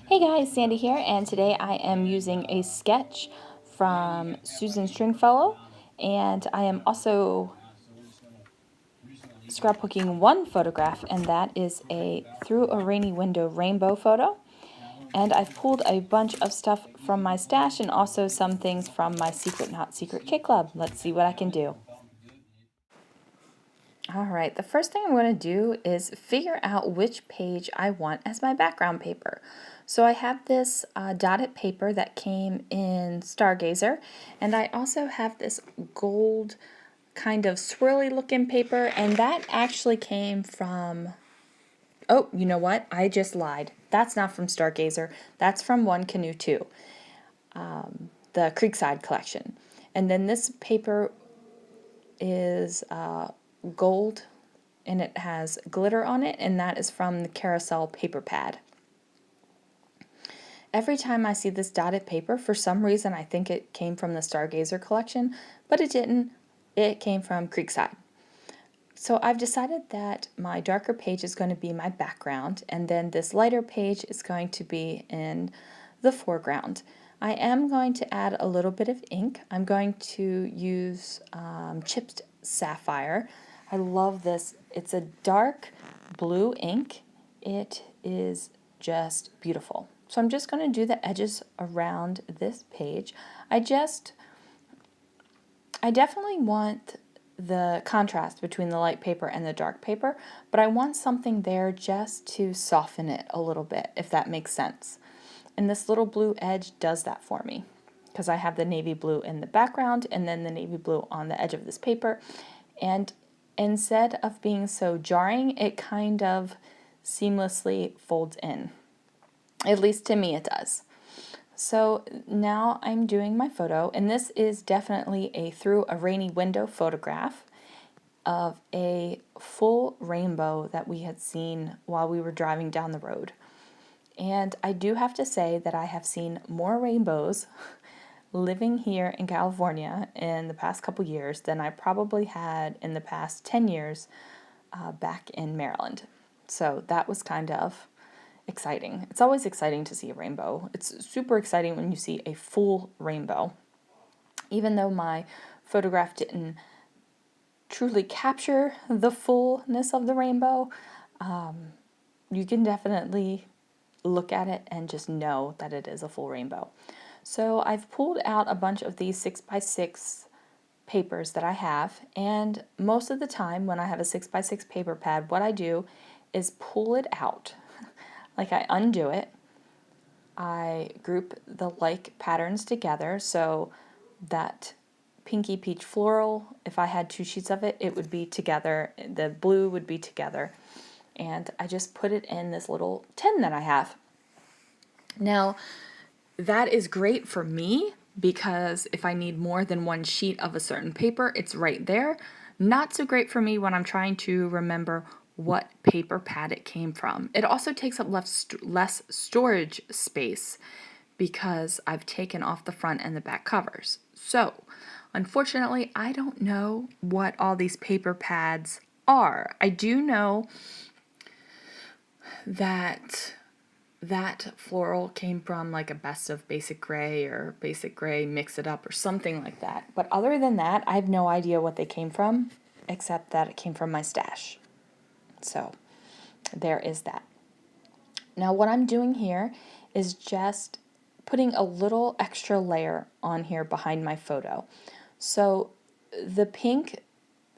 Hey guys, Sandy here, and today I am using a sketch from Susan Stringfellow, and I am also scrapbooking one photograph, and that is a through a rainy window rainbow photo. And I've pulled a bunch of stuff from my stash and also some things from my Secret Not Secret Kit Club. Let's see what I can do. Alright, the first thing I'm going to do is figure out which page I want as my background paper. So I have this dotted paper that came in Stargazer, and I also have this gold kind of swirly looking paper, and that actually came from, oh, you know what? I just lied. That's not from Stargazer. That's from One Canoe 2, the Creekside collection. And then this paper is gold and it has glitter on it, and that is from the Carousel paper pad. Every time I see this dotted paper, for some reason I think it came from the Stargazer collection, but it didn't. It came from Creekside. So I've decided that my darker page is going to be my background, and then this lighter page is going to be in the foreground. I am going to add a little bit of ink. I'm going to use chipped sapphire. I love this. It's a dark blue ink. It is just beautiful. So I'm just going to do the edges around this page. I definitely want the contrast between the light paper and the dark paper, but I want something there just to soften it a little bit, if that makes sense. And this little blue edge does that for me, because I have the navy blue in the background and then the navy blue on the edge of this paper. And instead of being so jarring, it kind of seamlessly folds in. At least to me it does. So now I'm doing my photo, and this is definitely a through a rainy window photograph of a full rainbow that we had seen while we were driving down the road. And I do have to say that I have seen more rainbows living here in California in the past couple years than I probably had in the past 10 years back in Maryland. So that was kind of exciting. It's always exciting to see a rainbow. It's super exciting when you see a full rainbow. Even though my photograph didn't truly capture the fullness of the rainbow, you can definitely look at it and just know that it is a full rainbow. So I've pulled out a bunch of these 6x6 papers that I have, and most of the time when I have a 6x6 paper pad, what I do is pull it out. Like, I undo it, I group the like patterns together, so that pinky peach floral, if I had two sheets of it, it would be together, the blue would be together, and I just put it in this little tin that I have. Now, that is great for me because if I need more than one sheet of a certain paper, it's right there. Not so great for me when I'm trying to remember what paper pad it came from. It also takes up less storage space because I've taken off the front and the back covers. So, unfortunately, I don't know what all these paper pads are. I do know that that floral came from like a best of basic gray or basic gray mix it up or something like that. But other than that, I have no idea what they came from, except that it came from my stash. So there is that. Now what I'm doing here is just putting a little extra layer on here behind my photo. So the pink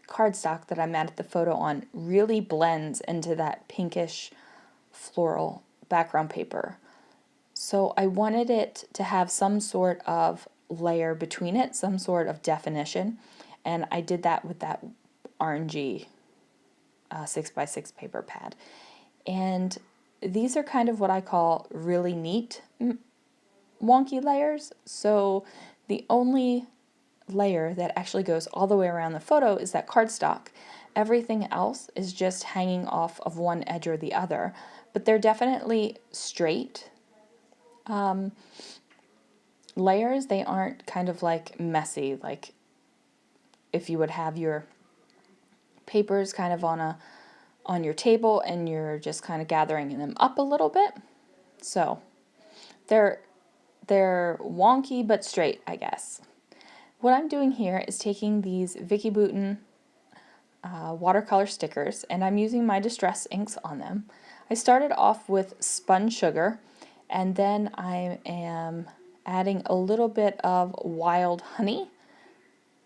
cardstock that I'm at the photo on really blends into that pinkish floral background paper. So I wanted it to have some sort of layer between it, some sort of definition, and I did that with that orangey 6x6 paper pad. And these are kind of what I call really neat wonky layers. So the only layer that actually goes all the way around the photo is that cardstock. Everything else is just hanging off of one edge or the other, but they're definitely straight layers. They aren't kind of like messy, like if you would have your papers kind of on your table and you're just kind of gathering them up a little bit. So they're wonky but straight, I guess. What I'm doing here is taking these Vicki Boutin watercolor stickers, and I'm using my Distress inks on them. I started off with spun sugar, and then I am adding a little bit of wild honey,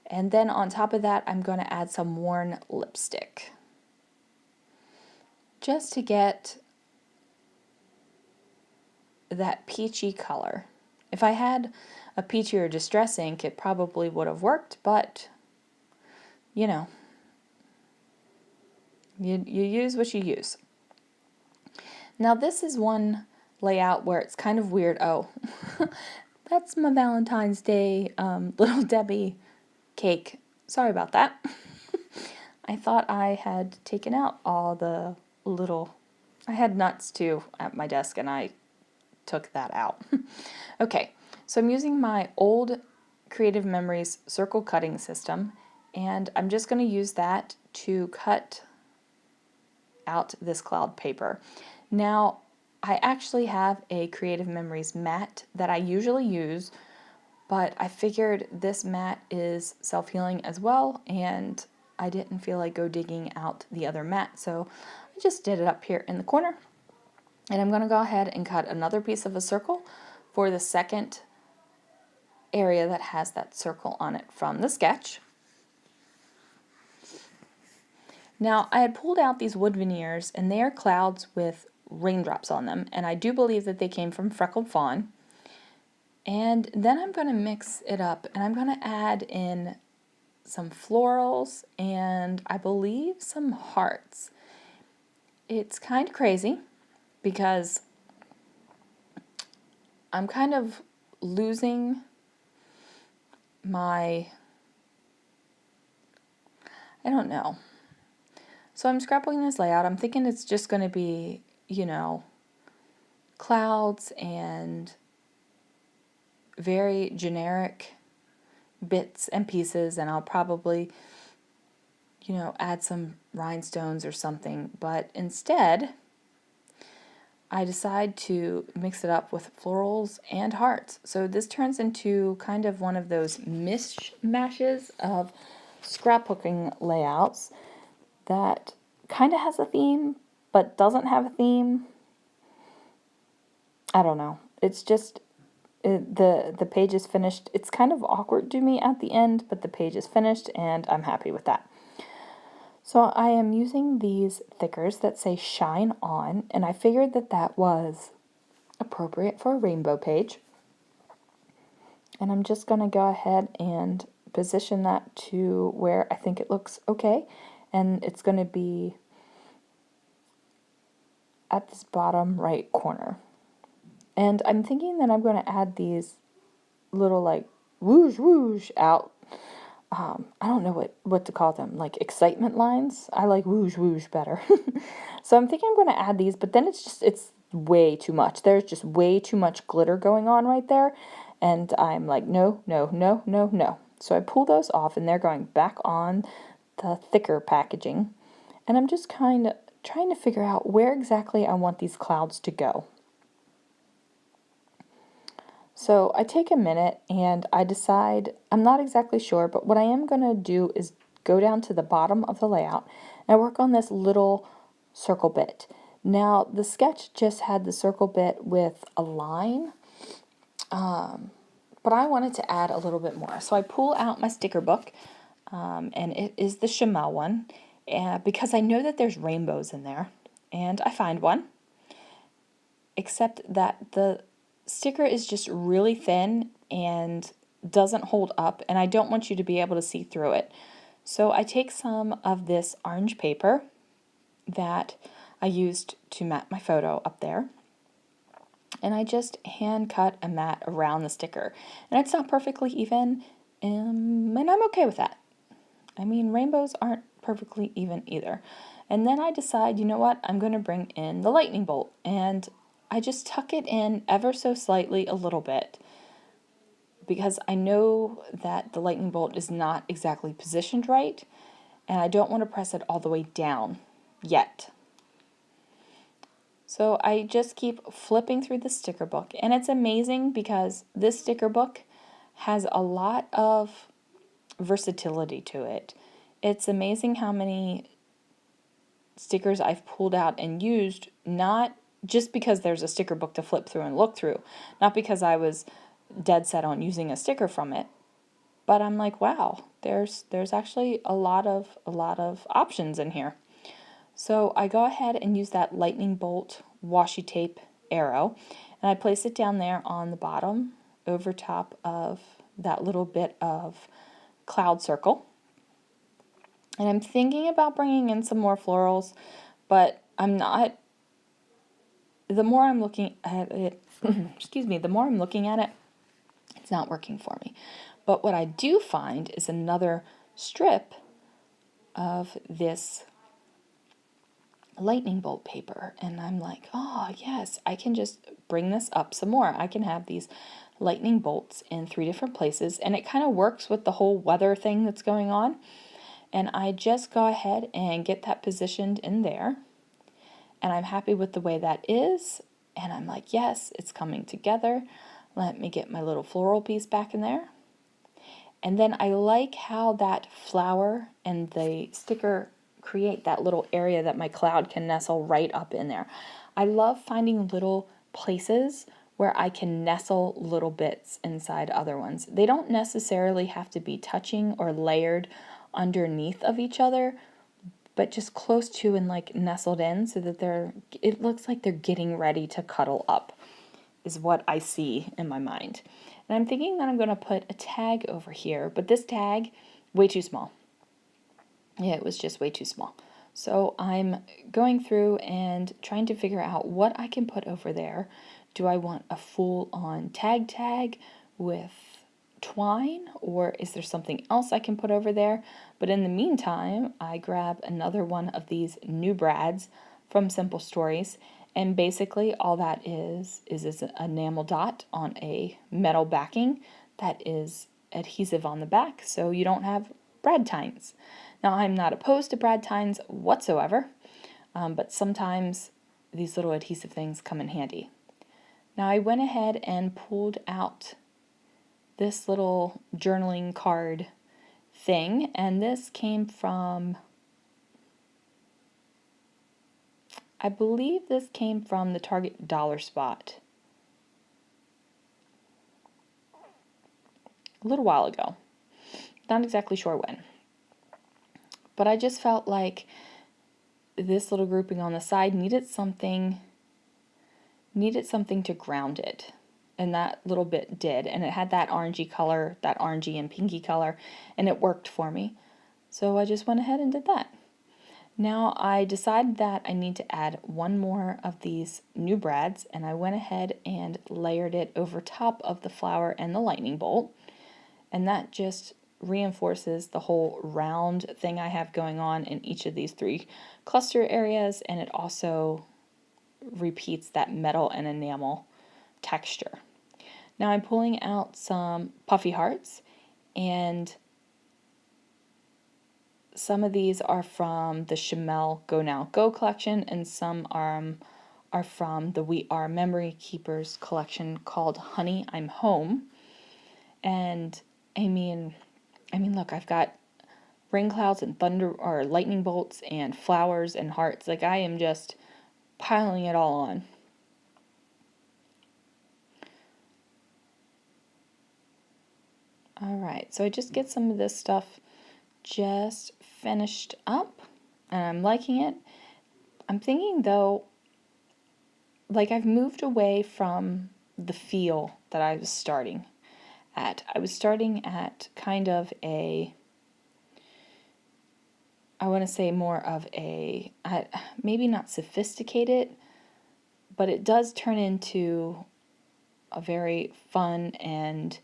and then on top of that I'm going to add some worn lipstick just to get that peachy color. If I had a peachier Distress ink, it probably would have worked, but you know, you use what you use. Now this is one layout where it's kind of weird. Oh, that's my Valentine's Day Little Debbie cake. Sorry about that. I thought I had taken out all the little... I had nuts too at my desk and I took that out. Okay, so I'm using my old Creative Memories circle cutting system, and I'm just going to use that to cut out this cloud paper. Now, I actually have a Creative Memories mat that I usually use, but I figured this mat is self-healing as well, and I didn't feel like go digging out the other mat, so I just did it up here in the corner. And I'm going to go ahead and cut another piece of a circle for the second area that has that circle on it from the sketch. Now, I had pulled out these wood veneers, and they are clouds with raindrops on them, and I do believe that they came from Freckled Fawn. And then I'm going to mix it up, and I'm going to add in some florals and I believe some hearts. It's kind of crazy because I'm kind of losing my, I don't know. So I'm scrapbooking this layout. I'm thinking it's just going to be, you know, clouds and very generic bits and pieces, and I'll probably, you know, add some rhinestones or something. But instead, I decide to mix it up with florals and hearts. So this turns into kind of one of those mishmashes of scrapbooking layouts that kind of has a theme but doesn't have a theme. I don't know. It's just the page is finished. It's kind of awkward to me at the end, but the page is finished and I'm happy with that. So I am using these thickers that say Shine On, and I figured that that was appropriate for a rainbow page. And I'm just going to go ahead and position that to where I think it looks okay. And it's going to be at this bottom right corner. And I'm thinking that I'm going to add these little like whoosh whoosh out. I don't know what to call them, like excitement lines. I like whoosh whoosh better. So I'm thinking I'm going to add these, but then it's way too much. There's just way too much glitter going on right there. And I'm like, no, no, no, no, no. So I pull those off and they're going back on the thicker packaging. And I'm just kind of trying to figure out where exactly I want these clouds to go. So I take a minute and I decide, I'm not exactly sure, but what I am going to do is go down to the bottom of the layout and I work on this little circle bit. Now the sketch just had the circle bit with a line, but I wanted to add a little bit more. So I pull out my sticker book, and it is the Chamel one, because I know that there's rainbows in there, and I find one, except that the sticker is just really thin and doesn't hold up, and I don't want you to be able to see through it. So I take some of this orange paper that I used to mat my photo up there, and I just hand cut a mat around the sticker. And it's not perfectly even, and I'm okay with that. I mean, rainbows aren't perfectly even either. And then I decide, you know what, I'm going to bring in the lightning bolt, and I just tuck it in ever so slightly a little bit because I know that the lightning bolt is not exactly positioned right, and I don't want to press it all the way down yet. So I just keep flipping through the sticker book, and it's amazing because this sticker book has a lot of versatility to it. It's amazing how many stickers I've pulled out and used, not just because there's a sticker book to flip through and look through, not because I was dead set on using a sticker from it, but I'm like, wow, there's actually a lot of options in here. So I go ahead and use that lightning bolt washi tape arrow, and I place it down there on the bottom over top of that little bit of cloud circle. And I'm thinking about bringing in some more florals, but I'm not. The more I'm looking at it, excuse me, the more I'm looking at it, it's not working for me. But what I do find is another strip of this lightning bolt paper, and I'm like, oh yes, I can just bring this up some more. I can have these lightning bolts in 3 different places, and it kind of works with the whole weather thing that's going on. And I just go ahead and get that positioned in there, and I'm happy with the way that is, and I'm like, yes, it's coming together. Let me get my little floral piece back in there. And then I like how that flower and the sticker create that little area that my cloud can nestle right up in there. I love finding little places where I can nestle little bits inside other ones. They don't necessarily have to be touching or layered underneath of each other, but just close to and like nestled in so that it looks like they're getting ready to cuddle up, is what I see in my mind. And I'm thinking that I'm going to put a tag over here, but this tag, way too small. Yeah, it was just way too small. So I'm going through and trying to figure out what I can put over there. Do I want a full-on tag with twine, or is there something else I can put over there? But in the meantime, I grab another one of these new brads from Simple Stories, and basically all that is an enamel dot on a metal backing that is adhesive on the back, so you don't have brad tines. Now, I'm not opposed to brad tines whatsoever, but sometimes these little adhesive things come in handy. Now, I went ahead and pulled out this little journaling card thing, and this came from, I believe this came from the Target Dollar Spot a little while ago. Not exactly sure when. But I just felt like this little grouping on the side needed something to ground it. And that little bit did. And it had that orangey color, that orangey and pinky color, and it worked for me. So I just went ahead and did that. Now I decided that I need to add one more of these new brads, and I went ahead and layered it over top of the flower and the lightning bolt. And that just reinforces the whole round thing I have going on in each of these 3 cluster areas, and it also repeats that metal and enamel texture. Now I'm pulling out some puffy hearts, and some of these are from the Chamel Go Now Go collection, and some are from the We Are Memory Keepers collection called Honey, I'm Home. And I mean, look, I've got rain clouds and thunder or lightning bolts and flowers and hearts. Like, I am just piling it all on. All right, so I just get some of this stuff just finished up, and I'm liking it. I'm thinking though, like, I've moved away from the feel that I was starting at. I was starting at kind of a, I want to say more of a, maybe not sophisticated, but it does turn into a very fun and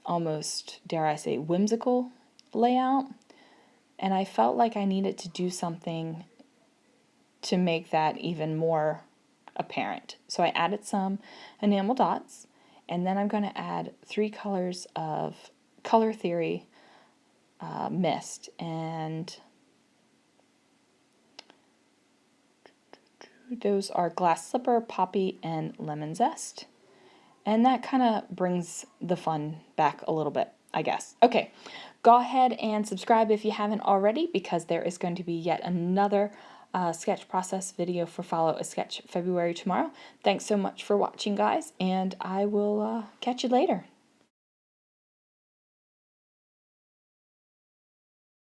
almost, dare I say, whimsical layout. And I felt like I needed to do something to make that even more apparent. So I added some enamel dots, and then I'm going to add 3 colors of Color Theory mist. And Those are glass slipper, poppy, and lemon zest. And that kind of brings the fun back a little bit, I guess. Okay, go ahead and subscribe if you haven't already, because there is going to be yet another sketch process video for Follow a Sketch February tomorrow. Thanks so much for watching, guys, and I will catch you later.